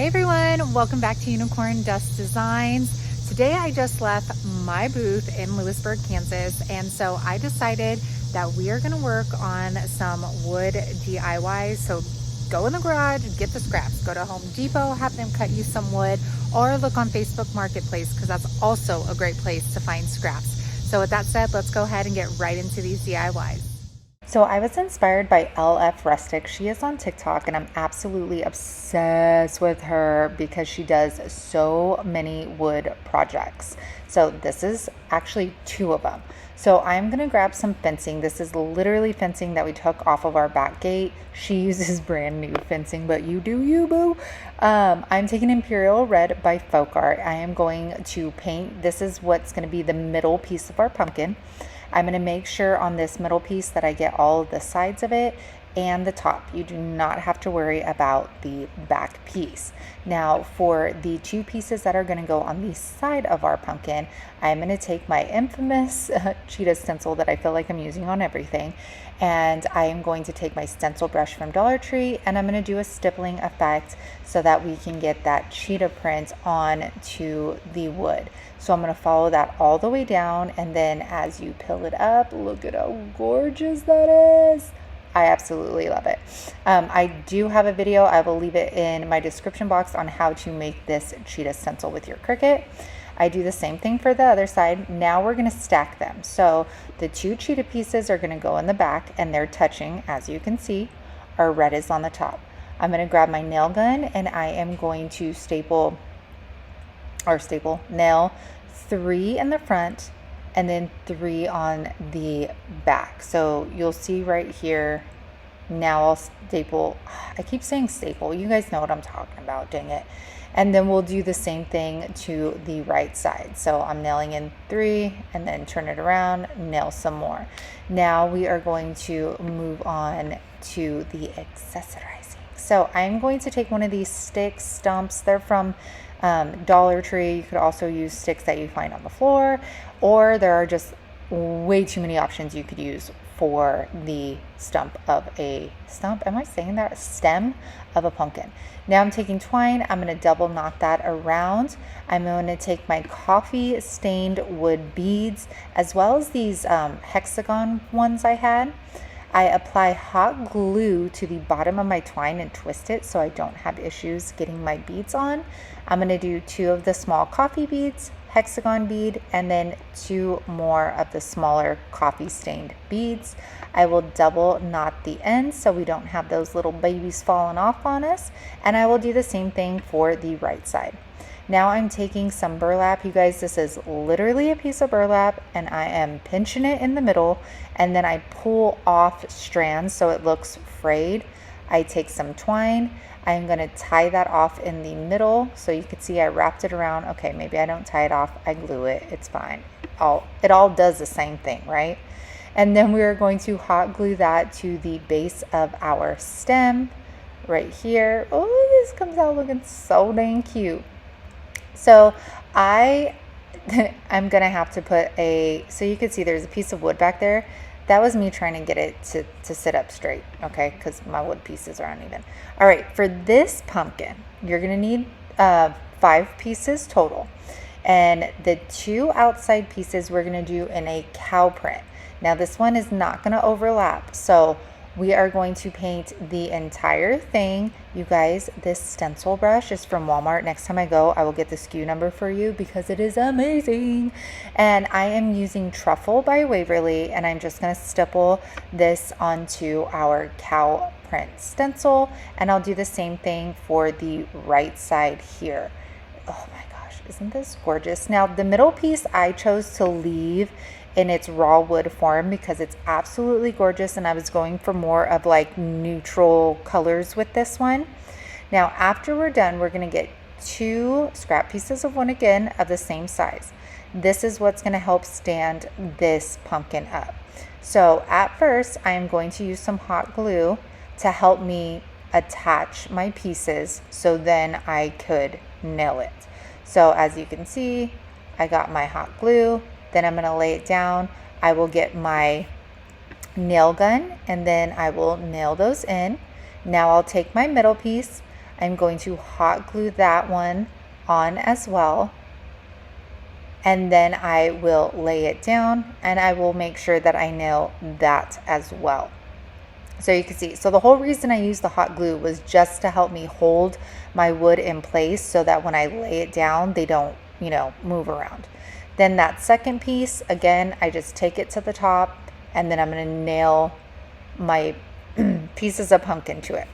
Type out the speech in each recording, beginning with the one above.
everyone, welcome back to Unicorn Dust Designs. Today I just left my booth in Lewisburg, Kansas, and so I decided that we are going to work on some wood DIYs. So go in the garage, get the scraps, go to Home Depot, have them cut you some wood, or look on Facebook Marketplace because that's also a great place to find scraps. So with that said, let's go ahead and get right into these DIYs. So I was inspired by LF Rustic. She is on TikTok and I'm absolutely obsessed with her because she does so many wood projects. So this is actually two of them. So I'm going to grab some fencing. This is literally fencing that we took off of our back gate. She uses brand new fencing, but you do you, boo. I'm taking Imperial Red by Folk Art. I am going to paint. This is what's going to be the middle piece of our pumpkin. I'm going to make sure on this middle piece that I get all of the sides of it and the top. You do not have to worry about the back piece. Now for the two pieces that are going to go on the side of our pumpkin, I'm going to take my infamous cheetah stencil that I feel like I'm using on everything, and I am going to take my stencil brush from Dollar Tree and I'm going to do a stippling effect so that we can get that cheetah print on to the wood. So I'm going to follow that all the way down, and then as you peel it up, look at how gorgeous that is. I absolutely love it. I do have a video. I will leave it in my description box on how to make this cheetah stencil with your Cricut. I do the same thing for the other side. Now we're going to stack them. So the two cheetah pieces are going to go in the back and they're touching, as you can see. Our red is on the top. I'm going to grab my nail gun and I am going to nail 3 in the front and then 3 on the back. So you'll see right here. Now I'll staple. I keep saying staple. You guys know what I'm talking about, dang it. And then we'll do the same thing to the right side. So I'm nailing in 3 and then turn it around, nail some more. Now we are going to move on to the accessorizing. So I'm going to take one of these stumps. They're from Dollar Tree. You could also use sticks that you find on the floor, or there are just way too many options you could use for the stem of a pumpkin. Now I'm taking twine. I'm going to double knot that around. I'm going to take my coffee stained wood beads as well as these hexagon ones I had. I apply hot glue to the bottom of my twine and twist it so I don't have issues getting my beads on. I'm going to do 2 of the small coffee beads, hexagon bead, and then 2 more of the smaller coffee stained beads. I will double knot the ends so we don't have those little babies falling off on us, and I will do the same thing for the right side. Now I'm taking some burlap. You guys, this is literally a piece of burlap and I am pinching it in the middle and then I pull off strands so it looks frayed. I take some twine. I'm going to tie that off in the middle so you can see I wrapped it around. Okay, maybe I don't tie it off. I glue it. It's fine. It all does the same thing, right? And then we are going to hot glue that to the base of our stem right here. Oh, this comes out looking so dang cute. So I'm going to have to put so you can see there's a piece of wood back there. That was me trying to get it to sit up straight, okay, because my wood pieces are uneven. All right, for this pumpkin, you're going to need 5 pieces total. And the 2 outside pieces we're going to do in a cow print. Now this one is not going to overlap, so we are going to paint the entire thing. You guys, this stencil brush is from Walmart. Next time I go, I will get the SKU number for you because it is amazing. And I am using Truffle by Waverly, and I'm just going to stipple this onto our cow print stencil. And I'll do the same thing for the right side here. Oh my gosh, isn't this gorgeous? Now, the middle piece I chose to leave in its raw wood form because it's absolutely gorgeous, and I was going for more of like neutral colors with this one. Now after we're done, we're going to get 2 scrap pieces of wood again of the same size. This is what's going to help stand this pumpkin up. So at first I am going to use some hot glue to help me attach my pieces so then I could nail it. So as you can see, I got my hot glue. Then I'm going to lay it down. I will get my nail gun and then I will nail those in. Now I'll take my middle piece. I'm going to hot glue that one on as well. And then I will lay it down and I will make sure that I nail that as well. So you can see, so the whole reason I used the hot glue was just to help me hold my wood in place so that when I lay it down, they don't, move around. Then that second piece, again, I just take it to the top and then I'm going to nail my pieces of pumpkin to it.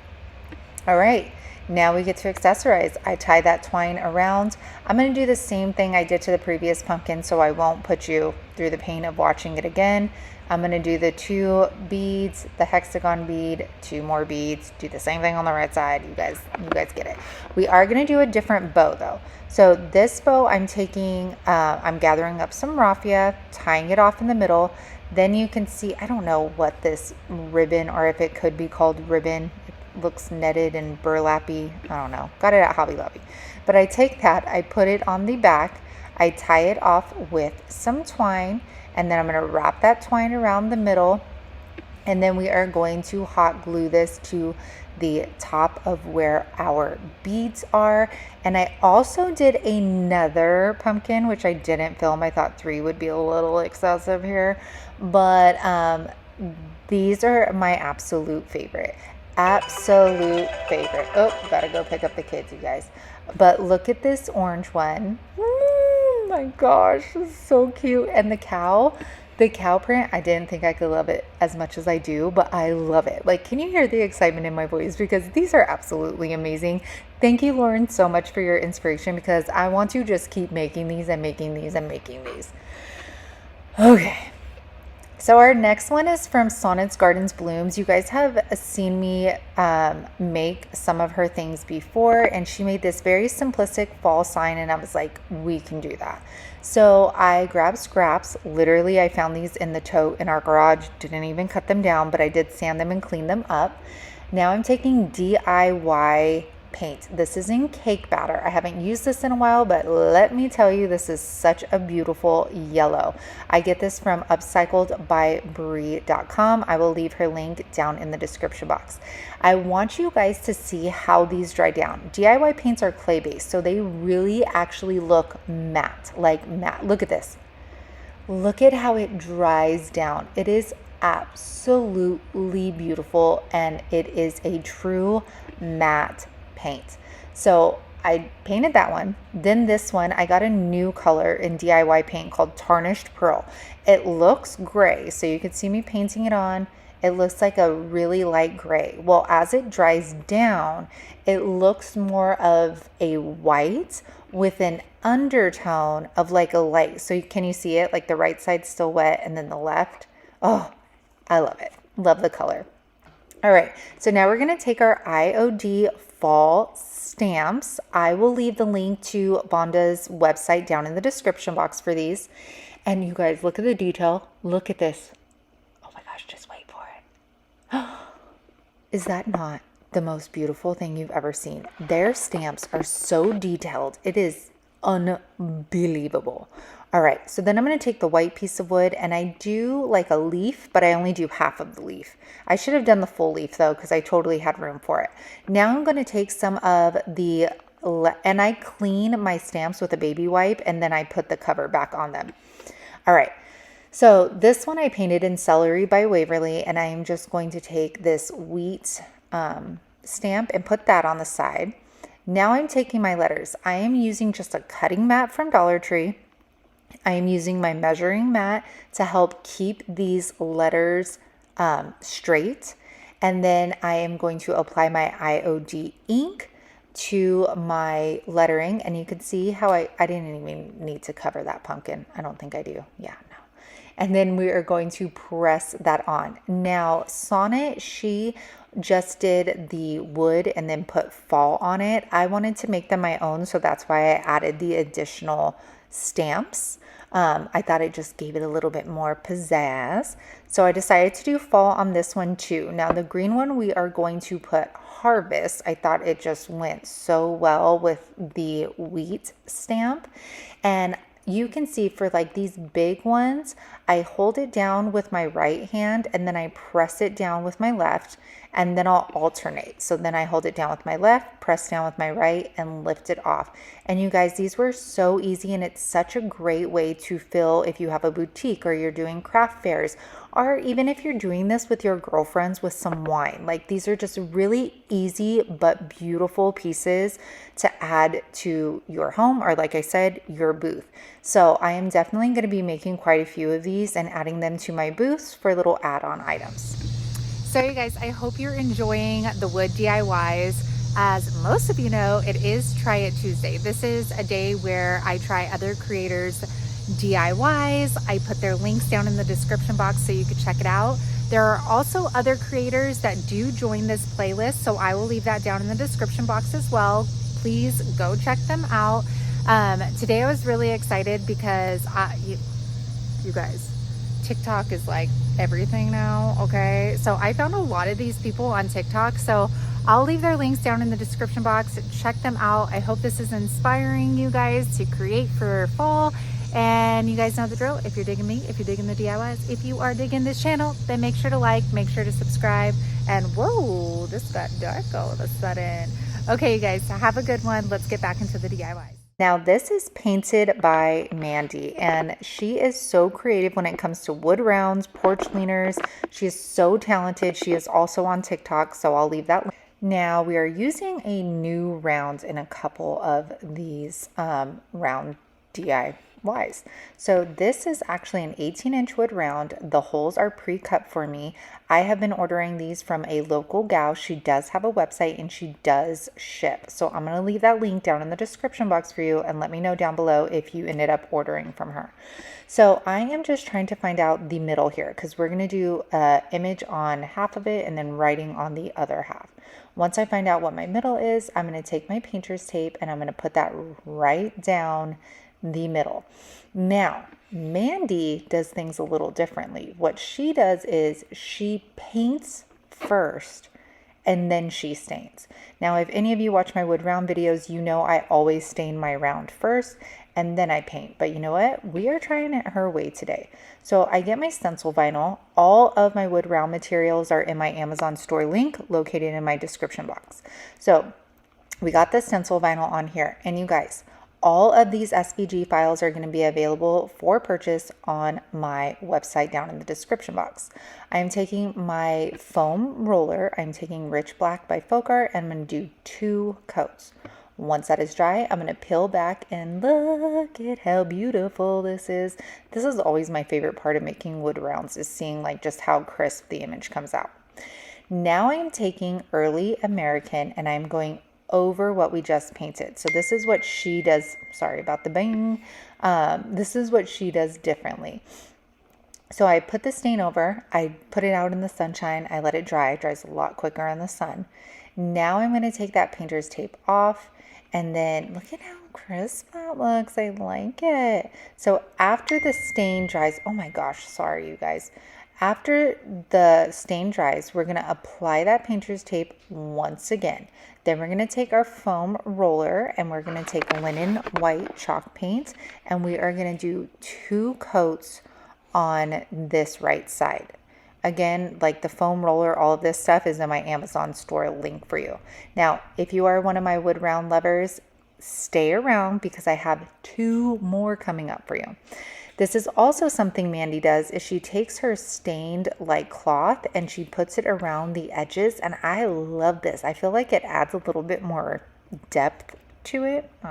All right, now we get to accessorize. I tie that twine around. I'm going to do the same thing I did to the previous pumpkin, so I won't put you through the pain of watching it again. I'm going to do the 2 beads, the hexagon bead, 2 more beads, do the same thing on the right side. You guys get it. We are going to do a different bow though. So this bow I'm taking, I'm gathering up some raffia, tying it off in the middle. Then you can see, I don't know what this ribbon, or if it could be called ribbon. It looks netted and burlappy. I don't know. Got it at Hobby Lobby. But I take that, I put it on the back, I tie it off with some twine, and then I'm going to wrap that twine around the middle, and then we are going to hot glue this to the top of where our beads are. And I also did another pumpkin, which I didn't film. I thought 3 would be a little excessive here, but these are my absolute favorite. Absolute favorite. Oh, gotta go pick up the kids, you guys. But look at this orange one. Oh my gosh, it's so cute. And the cow print, I didn't think I could love it as much as I do, but I love it. Like, can you hear the excitement in my voice? Because these are absolutely amazing. Thank you, Lauren, so much for your inspiration, because I want to just keep making these and making these and making these. Okay. So our next one is from Sonnet's Gardens Blooms. You guys have seen me make some of her things before, and she made this very simplistic fall sign, and I was like, we can do that. So I grabbed scraps. Literally, I found these in the tote in our garage. Didn't even cut them down, but I did sand them and clean them up. Now I'm taking DIY paint. This is in cake batter. I haven't used this in a while, but let me tell you, this is such a beautiful yellow. I get this from upcycledbybrie.com. I will leave her link down in the description box. I want you guys to see how these dry down. DIY paints are clay based, so they really actually look matte, like matte. Look at this. Look at how it dries down. It is absolutely beautiful, and it is a true matte paint. So I painted that one. Then this one, I got a new color in DIY paint called Tarnished Pearl. It looks gray, so you can see me painting it on. It looks like a really light gray. Well, as it dries down, it looks more of a white with an undertone of like a light. So can you see it? Like the right side's still wet and then the left. Oh, I love it. Love the color. All right, so now we're gonna take our IOD fall stamps. I will leave the link to Vonda's website down in the description box for these. And you guys, look at the detail. Look at this. Oh my gosh, just wait for it. Is that not the most beautiful thing you've ever seen? Their stamps are so detailed. It is unbelievable. All right, so then I'm going to take the white piece of wood, and I do like a leaf, but I only do half of the leaf. I should have done the full leaf though, because I totally had room for it. Now I'm going to take some of the, and I clean my stamps with a baby wipe, and then I put the cover back on them. All right, so this one I painted in Celery by Waverly, and I am just going to take this wheat stamp and put that on the side. Now I'm taking my letters. I am using just a cutting mat from Dollar Tree. I am using my measuring mat to help keep these letters straight. And then I am going to apply my IOD ink to my lettering. And you can see how I didn't even need to cover that pumpkin. I don't think I do. Yeah, no. And then we are going to press that on. Now, Sonnet, she just did the wood and then put fall on it. I wanted to make them my own, so that's why I added the additional stamps. I thought it just gave it a little bit more pizzazz. So I decided to do fall on this one too. Now the green one, we are going to put harvest. I thought it just went so well with the wheat stamp. And you can see for like these big ones, I hold it down with my right hand and then I press it down with my left, and then I'll alternate. So then I hold it down with my left, press down with my right, and lift it off. And you guys, these were so easy, and it's such a great way to fill if you have a boutique or you're doing craft fairs, or even if you're doing this with your girlfriends with some wine. Like, these are just really easy but beautiful pieces to add to your home, or like I said, your booth. So I am definitely going to be making quite a few of these and adding them to my booths for little add-on items. So you guys, I hope you're enjoying the wood DIYs. As most of you know, it is Try It Tuesday. This is a day where I try other creators' DIYs. I put their links down in the description box so you can check it out. There are also other creators that do join this playlist, so I will leave that down in the description box as well. Please go check them out. Today I was really excited because you guys, TikTok is like everything now, okay? So I found a lot of these people on TikTok, so I'll leave their links down in the description box. Check them out. I hope this is inspiring you guys to create for fall. And you guys know the drill. If you're digging me, if you're digging the DIYs, if you are digging this channel, then make sure to like, make sure to subscribe. And whoa, this got dark all of a sudden. Okay, you guys, have a good one. Let's get back into the DIYs. Now, this is painted by Mandy, and she is so creative when it comes to wood rounds, porch cleaners. She is so talented. She is also on TikTok, so I'll leave that link. Now, we are using a new round in a couple of these round DIYs. So this is actually an 18-inch wood round. The holes are pre-cut for me. I have been ordering these from a local gal. She does have a website and she does ship. So I'm going to leave that link down in the description box for you, and let me know down below if you ended up ordering from her. So I am just trying to find out the middle here, because we're going to do an image on half of it and then writing on the other half. Once I find out what my middle is, I'm going to take my painter's tape and I'm going to put that right down the middle. Now, Mandy does things a little differently. What she does is she paints first and then she stains. Now, if any of you watch my wood round videos, you know I always stain my round first and then I paint. But you know what? We are trying it her way today. So I get my stencil vinyl. All of my wood round materials are in my Amazon store link located in my description box. So we got the stencil vinyl on here, and you guys, all of these SVG files are going to be available for purchase on my website down in the description box. I'm taking my foam roller. I'm taking Rich Black by Folk Art, and I'm going to do 2 coats. Once that is dry, I'm going to peel back and look at how beautiful this is. This is always my favorite part of making wood rounds, is seeing like just how crisp the image comes out. Now I'm taking Early American and I'm going over what we just painted. So this is what she does. Sorry about the bang. This is what she does differently. So I put the stain over, I put it out in the sunshine, I let it dry. It dries a lot quicker in the sun. Now I'm going to take that painter's tape off, and then look at how crisp that looks. I like it. So after the stain dries, oh my gosh, sorry you guys. After the stain dries, we're going to apply that painter's tape once again. Then we're going to take our foam roller and we're going to take linen white chalk paint, and we are going to do 2 coats on this right side. Again, like the foam roller, all of this stuff is in my Amazon store link for you. Now, if you are one of my wood round lovers, stay around because I have 2 more coming up for you. This is also something Mandy does, is she takes her stained like cloth and she puts it around the edges, and I love this. I feel like it adds a little bit more depth to it. I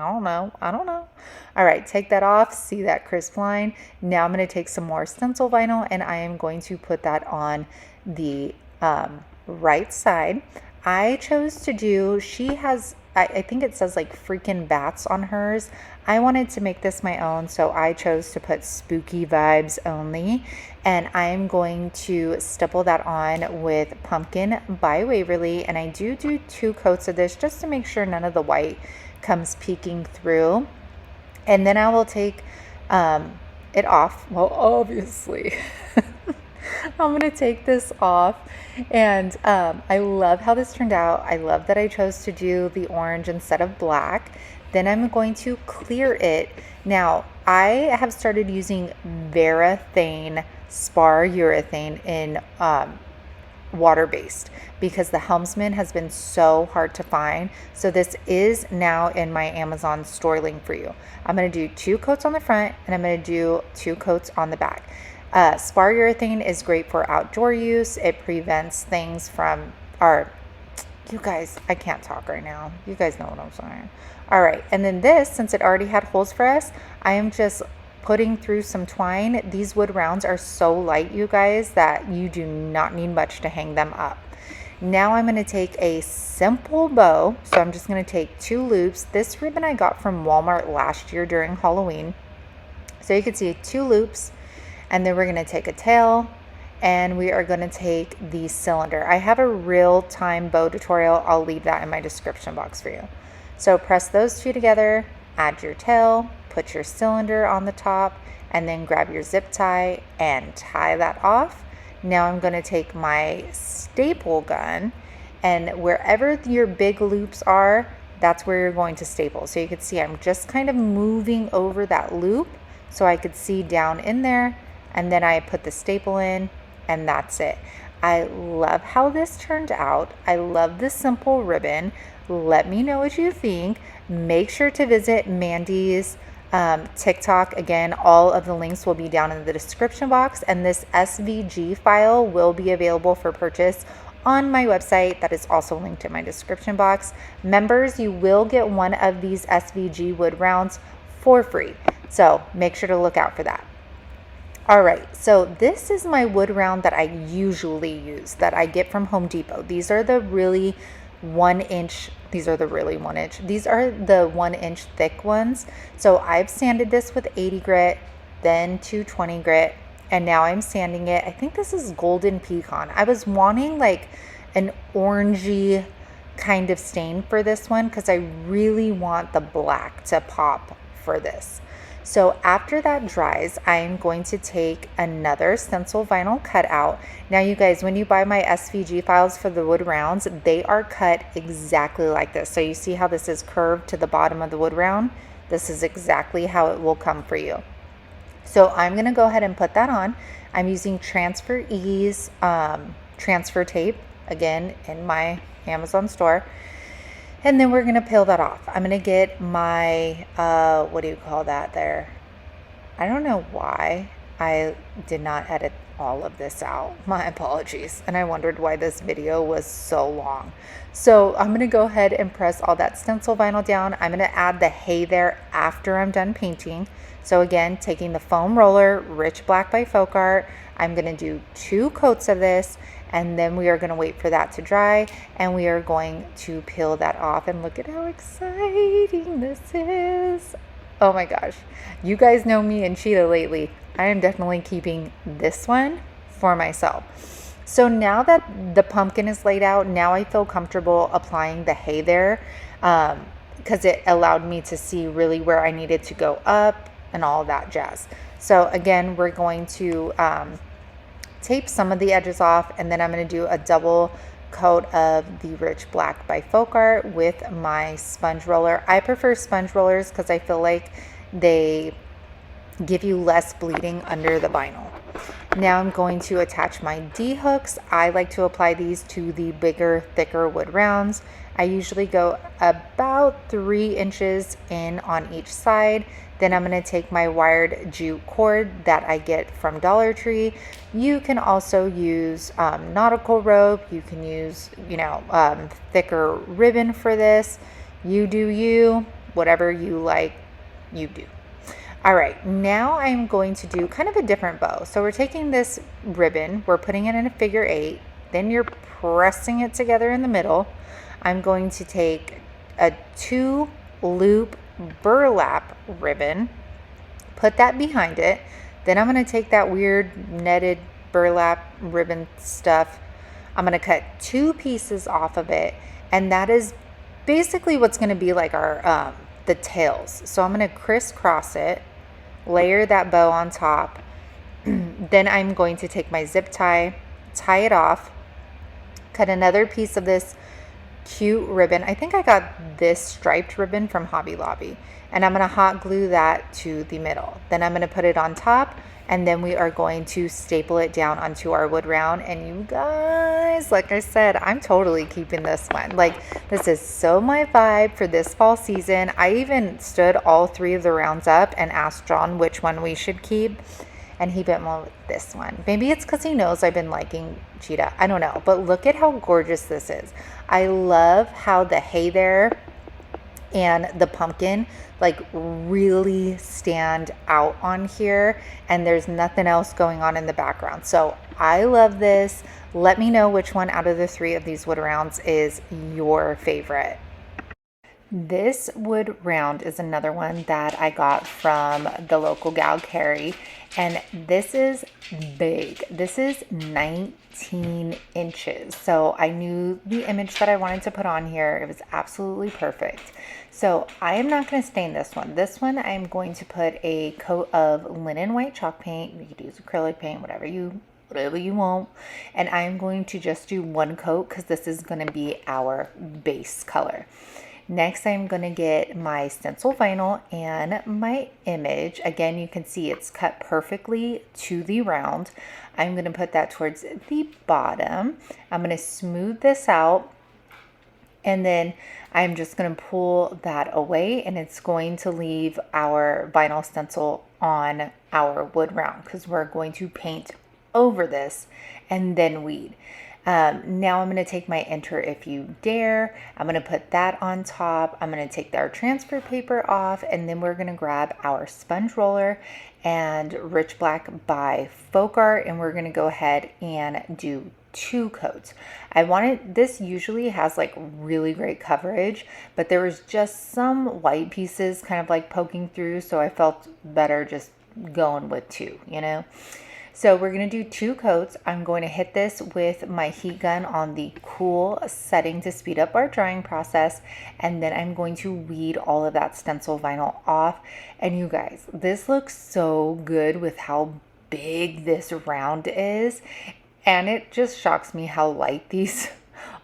don't know. All right, take that off. See that crisp line? Now I'm going to take some more stencil vinyl and I am going to put that on the right side. I chose to do, she has, I think it says like freaking bats on hers. I wanted to make this my own, so I chose to put spooky vibes only. And I'm going to stipple that on with Pumpkin by Waverly. And I do 2 coats of this just to make sure none of the white comes peeking through. And then I will take it off. Well, obviously, I'm going to take this off. And I love how this turned out. I love that I chose to do the orange instead of black. Then I'm going to clear it. Now, I have started using Varathane spar urethane in water-based because the Helmsman has been so hard to find. So this is now in my Amazon store link for you. I'm going to do 2 coats on the front and I'm going to do 2 coats on the back. Spar urethane is great for outdoor use. It prevents things from you guys, I can't talk right now. You guys know what I'm saying. All right, and then this, since it already had holes for us, I am just putting through some twine. These wood rounds are so light, you guys, that you do not need much to hang them up. Now I'm going to take a simple bow. So I'm just going to take 2 loops. This ribbon I got from Walmart last year during Halloween. So you can see 2 loops, and then we're going to take a tail, and we are going to take the cylinder. I have a real-time bow tutorial. I'll leave that in my description box for you. So press those 2 together, add your tail, put your cylinder on the top, and then grab your zip tie and tie that off. Now I'm going to take my staple gun, and wherever your big loops are, that's where you're going to staple. So you can see I'm just kind of moving over that loop so I could see down in there, and then I put the staple in, and that's it. I love how this turned out. I love this simple ribbon. Let me know what you think. Make sure to visit Mandy's TikTok. Again, all of the links will be down in the description box, and this SVG file will be available for purchase on my website. That is also linked in my description box. Members, you will get one of these SVG wood rounds for free, so make sure to look out for that. All right, so this is my wood round that I usually use, that I get from Home Depot. These are the really 1 inch. These are the 1 inch thick ones. So I've sanded this with 80 grit, then 220 grit, and now I'm sanding it. I think this is golden pecan. I was wanting like an orangey kind of stain for this one because I really want the black to pop for this. So after that dries, I am going to take another stencil vinyl cutout. Now you guys, when you buy my SVG files for the wood rounds, they are cut exactly like this. So you see how this is curved to the bottom of the wood round? This is exactly how it will come for you. So I'm going to go ahead and put that on. I'm using Transfer Ease transfer tape, again, in my Amazon store. And then we're going to peel that off. I'm going to get my, what do you call that there? I don't know why I did not edit all of this out. My apologies. And I wondered why this video was so long. So I'm going to go ahead and press all that stencil vinyl down. I'm going to add the hay there after I'm done painting. So again, taking the foam roller, Rich Black by Folk Art, I'm going to do 2 coats of this, and then we are going to wait for that to dry, and we are going to peel that off. And look at how exciting this is. Oh my gosh. You guys know me and Cheetah lately. I am definitely keeping this one for myself. So now that the pumpkin is laid out, now I feel comfortable applying the hay there because it allowed me to see really where I needed to go up and all that jazz. So again, we're going to tape some of the edges off, and then I'm going to do a double coat of the Rich Black by Folk Art with my sponge roller. I prefer sponge rollers because I feel like they give you less bleeding under the vinyl. Now I'm going to attach my D hooks. I like to apply these to the bigger, thicker wood rounds. I usually go about 3 inches in on each side. Then I'm going to take my wired jute cord that I get from Dollar Tree. You can also use nautical rope. You can use, thicker ribbon for this. You do you, whatever you like, you do. All right, now I'm going to do kind of a different bow. So we're taking this ribbon, we're putting it in a figure 8, then you're pressing it together in the middle. I'm going to take a 2 loop burlap ribbon, put that behind it. Then I'm going to take that weird netted burlap ribbon stuff. I'm going to cut 2 pieces off of it, and that is basically what's going to be like our the tails. So I'm going to crisscross it, layer that bow on top. Then I'm going to take my zip tie, tie it off, cut another piece of this cute ribbon. I think I got this striped ribbon from Hobby Lobby, and I'm going to hot glue that to the middle. Then I'm going to put it on top, and then we are going to staple it down onto our wood round. And you guys, like I said, I'm totally keeping this one. Like, this is so my vibe for this fall season. I even stood all 3 of the rounds up and asked John which one we should keep, and he bent more with this one. Maybe it's because he knows I've been liking cheetah. I don't know, but look at how gorgeous this is. I love how the hay there and the pumpkin like really stand out on here, and there's nothing else going on in the background. So I love this. Let me know which one out of the 3 of these wood rounds is your favorite. This wood round is another one that I got from the local gal Carrie, and this is big. This is 19 inches. So I knew the image that I wanted to put on here. It was absolutely perfect. So I am not going to stain this one. This one I'm going to put a coat of linen white chalk paint. You could use acrylic paint, whatever you want. And I'm going to just do 1 coat because this is going to be our base color. Next, I'm going to get my stencil vinyl and my image. Again, you can see it's cut perfectly to the round. I'm going to put that towards the bottom. I'm going to smooth this out, and then I'm just going to pull that away, and it's going to leave our vinyl stencil on our wood round because we're going to paint over this and then weed. Now I'm going to take my Enter If You Dare. I'm going to put that on top. I'm going to take our transfer paper off, and then we're going to grab our sponge roller and Rich Black by Folk Art, and we're going to go ahead and do 2 coats. This usually has like really great coverage, but there was just some white pieces kind of like poking through, so I felt better just going with 2, you know? So we're going to do 2 coats. I'm going to hit this with my heat gun on the cool setting to speed up our drying process. And then I'm going to weed all of that stencil vinyl off. And you guys, this looks so good with how big this round is. And it just shocks me how light these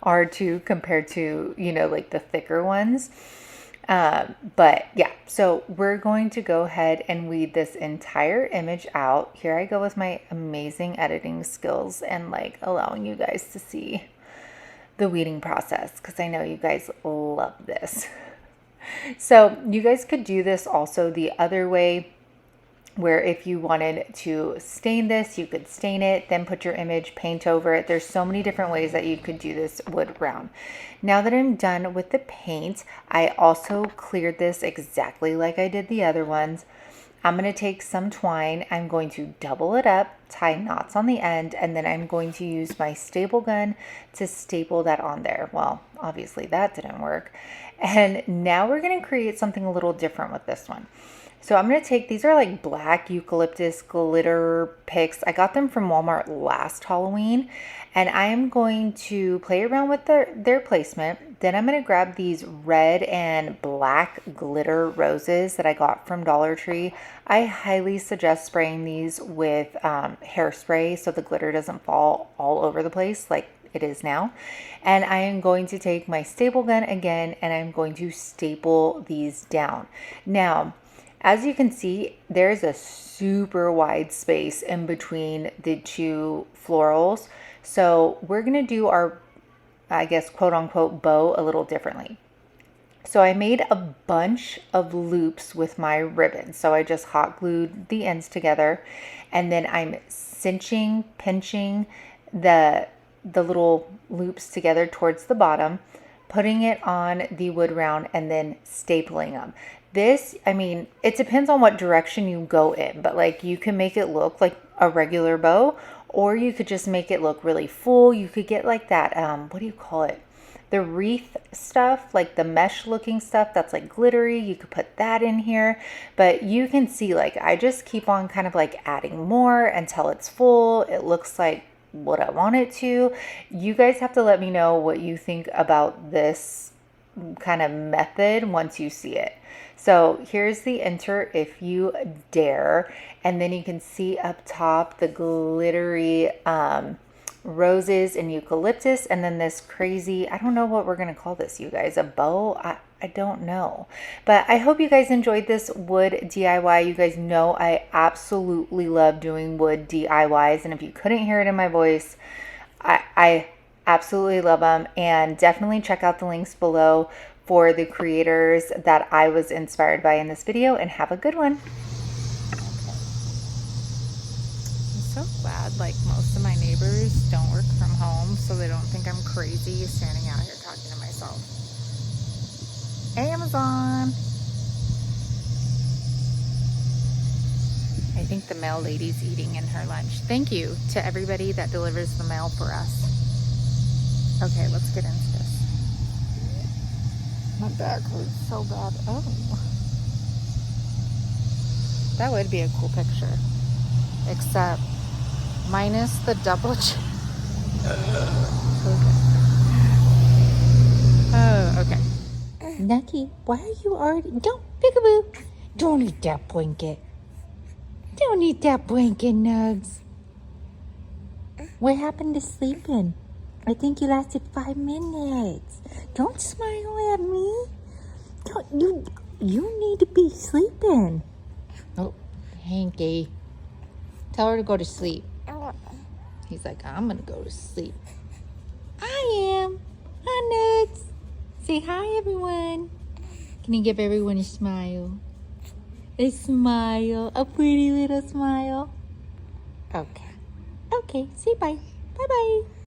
are too compared to, you know, like the thicker ones. But yeah, so we're going to go ahead and weed this entire image out. Here I go with my amazing editing skills and like allowing you guys to see the weeding process because I know you guys love this. So you guys could do this also the other way, where if you wanted to stain this, you could stain it, then put your image, paint over it. There's so many different ways that you could do this wood round. Now that I'm done with the paint, I also cleared this exactly like I did the other ones. I'm going to take some twine, I'm going to double it up, tie knots on the end, and then I'm going to use my staple gun to staple that on there. Well, obviously that didn't work. And now we're going to create something a little different with this one. So I'm going to take, these are like black eucalyptus glitter picks. I got them from Walmart last Halloween, and I am going to play around with their placement. Then I'm going to grab these red and black glitter roses that I got from Dollar Tree. I highly suggest spraying these with hairspray so the glitter doesn't fall all over the place like it is now. And I am going to take my staple gun again, and I'm going to staple these down. Now, as you can see, there's a super wide space in between the 2 florals. So we're going to do our, I guess, quote unquote, bow a little differently. So I made a bunch of loops with my ribbon. So I just hot glued the ends together, and then I'm cinching, pinching the little loops together towards the bottom, putting it on the wood round, and then stapling them. This, I mean, it depends on what direction you go in, but like you can make it look like a regular bow, or you could just make it look really full. You could get like that, what do you call it? The wreath stuff, like the mesh looking stuff that's like glittery. You could put that in here, but you can see like I just keep on kind of like adding more until it's full. It looks like what I want it to. You guys have to let me know what you think about this kind of method once you see it. So here's the Enter If You Dare, and then you can see up top the glittery roses and eucalyptus, and then this crazy, I don't know what we're going to call this, you guys, a bow? I don't know. But I hope you guys enjoyed this wood DIY. You guys know I absolutely love doing wood DIYs, and if you couldn't hear it in my voice, I absolutely love them. And definitely check out the links below for the creators that I was inspired by in this video, and have a good one. I'm so glad like most of my neighbors don't work from home, so they don't think I'm crazy standing out here talking to myself. Amazon! I think the mail lady's eating in her lunch. Thank you to everybody that delivers the mail for us. Okay, let's get into this. My back hurts so bad. Oh. That would be a cool picture. Except minus the double okay. Oh, okay. Nucky, why are you already... Don't, peekaboo. Don't eat that blanket. Don't eat that blanket, Nugs. What happened to sleeping? I think you lasted 5 minutes. Don't smile at me. Don't, you need to be sleeping. Oh, Hanky. Tell her to go to sleep. He's like, I'm gonna go to sleep. I am. Hi, Nugs. Say hi, everyone. Can you give everyone a smile? A smile. A pretty little smile. Okay. Okay, say bye. Bye-bye.